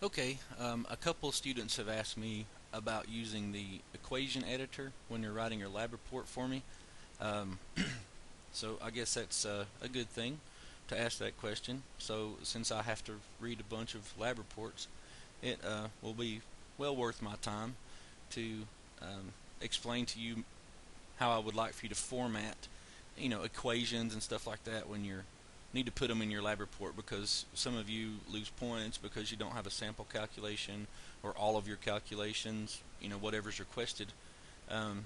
Okay, a couple of students have asked me about using the equation editor when you're writing your lab report for me. Um, so I guess that's a good thing to ask that question. So since I have to read a bunch of lab reports, it will be well worth my time to explain to you how I would like for you to format, equations and stuff like that when you're need to put them in your lab report because some of you lose points because you don't have a sample calculation or all of your calculations, whatever's requested um,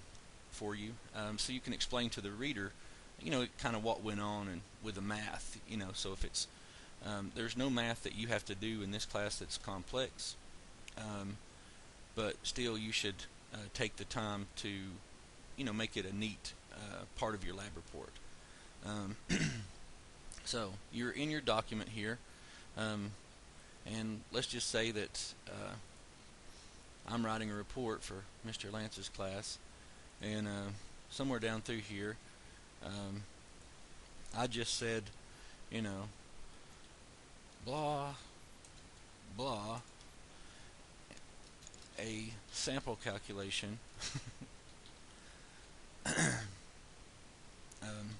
for you. So you can explain to the reader, kind of what went on and with the math, so if it's there's no math that you have to do in this class that's complex, um, but still you should take the time to, make it a neat part of your lab report. Um, so you're in your document here, um, and let's just say that I'm writing a report for Mr. Lance's class, and somewhere down through here, um, I just said, you know, blah, blah, a sample calculation, um,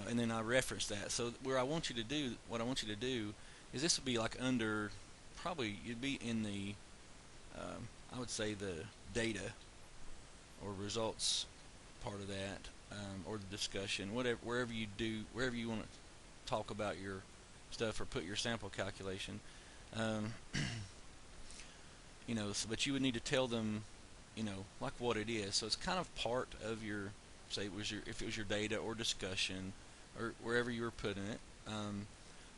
and then I reference that. So where I want you to do, what I want you to do, is this would be like under, probably you'd be in the, I would say the data or results part of that, or the discussion, whatever, wherever you want to talk about your stuff or put your sample calculation. Um, so, but you would need to tell them, like what it is. So it's kind of part of your, say it was your, if it was your data or discussion, or wherever you were putting it.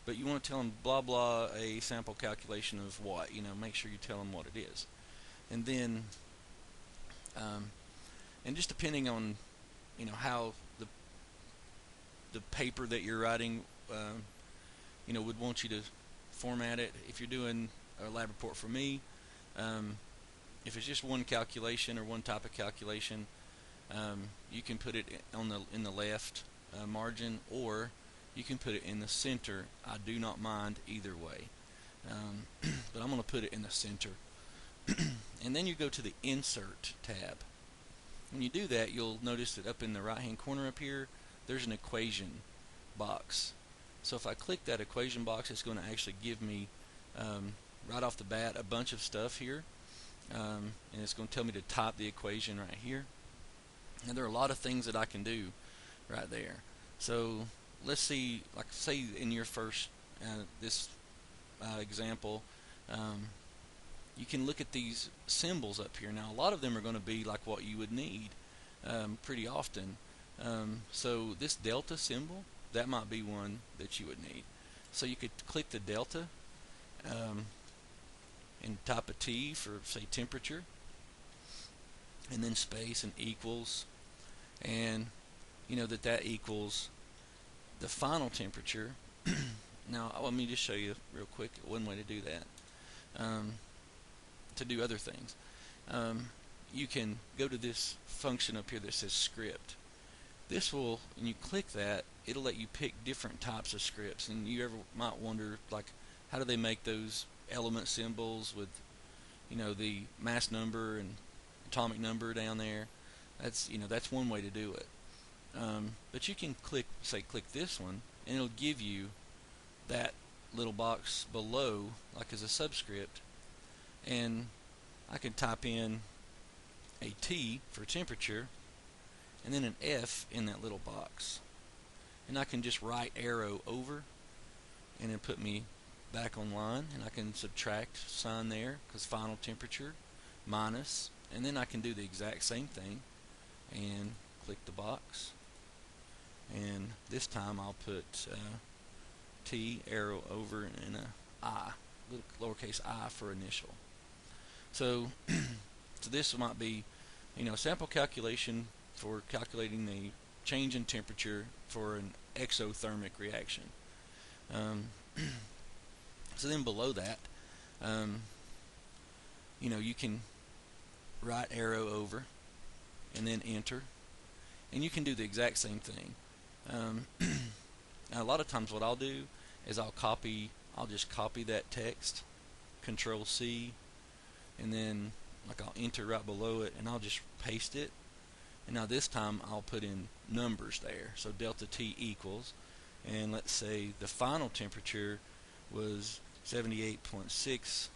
But you want to tell them blah blah a sample calculation of what. Make sure you tell them what it is, and then, um, and just depending on, how the paper that you're writing, would want you to format it. If you're doing a lab report for me, um, if it's just one calculation or one type of calculation, you can put it on the in the left margin, or you can put it in the center. I do not mind either way, but I'm going to put it in the center. And then you go to the Insert tab. When you do that, you'll notice that up in the right-hand corner up here, there's an equation box. So if I click that equation box, it's going to actually give me, right off the bat, a bunch of stuff here. And it's going to tell me to type the equation right here. And there are a lot of things that I can do right there. So let's see, like say in your first, this example, you can look at these symbols up here. Now a lot of them are going to be like what you would need pretty often. So this delta symbol, that might be one that you would need. So you could click the delta, and type a T for, say, temperature, and then space and equals, and that equals the final temperature. Now let me just show you real quick one way to do that. To do other things, you can go to this function up here that says script. This will, when you click that, it'll let you pick different types of scripts, and you ever might wonder, like, how do they make those element symbols with, the mass number and atomic number down there? That's one way to do it. But you can click this one, and it'll give you that little box below, like as a subscript, and I can type in a T for temperature, and then an F in that little box, and I can just right arrow over, and then put me back on line, and I can subtract sign there because final temperature minus, and then I can do the exact same thing and click the box, and this time I'll put T arrow over and a I, little lowercase I for initial. So so this might be, sample calculation for calculating the change in temperature for an exothermic reaction. Um, so then below that, you can right arrow over and then enter, and you can do the exact same thing. Now a lot of times what I'll do is I'll copy I'll just copy that text, Control C, and then I'll enter right below it, and I'll just paste it. And now this time I'll put in numbers there. So delta T equals, and let's say the final temperature was 78.6.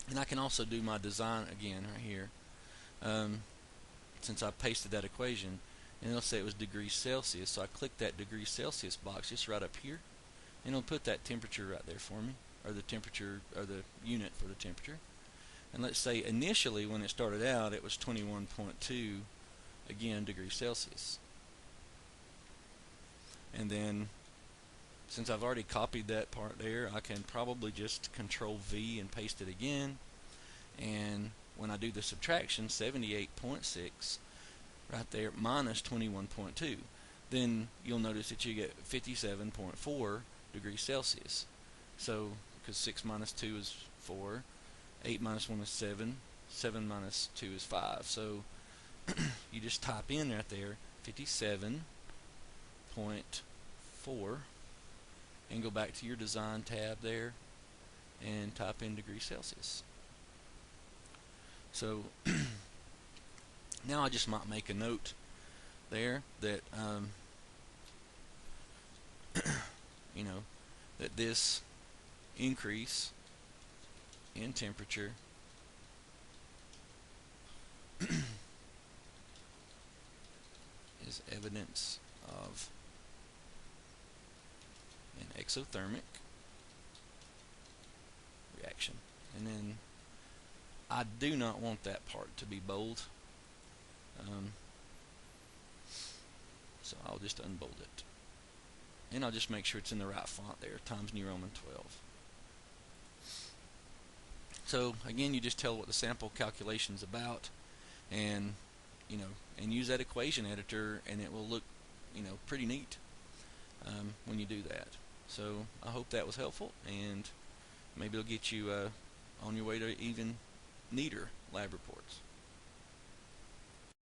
And I can also do my design again right here, since I pasted that equation, and it'll say it was degrees Celsius. So I click that degrees Celsius box just right up here, and it'll put that temperature right there for me, or the temperature, or the unit for the temperature. And let's say initially when it started out it was 21.2, again, degrees Celsius. And then since I've already copied that part there, I can probably just Control V and paste it again. And when I do the subtraction, 78.6 right there minus 21.2, then you'll notice that you get 57.4 degrees Celsius. So because 6 minus 2 is 4, 8 minus 1 is 7, 7 minus 2 is 5. So you just type in right there 57.4 and go back to your design tab there and type in degrees Celsius. So now I just might make a note there that you know, that this increase in temperature is evidence of an exothermic reaction. And then I do not want that part to be bold, so I'll just unbold it, and I'll just make sure it's in the right font there, Times New Roman 12. So again, you just tell what the sample calculation is about, and and use that equation editor, and it will look pretty neat when you do that. So I hope that was helpful, and maybe it'll get you on your way to even neater lab reports.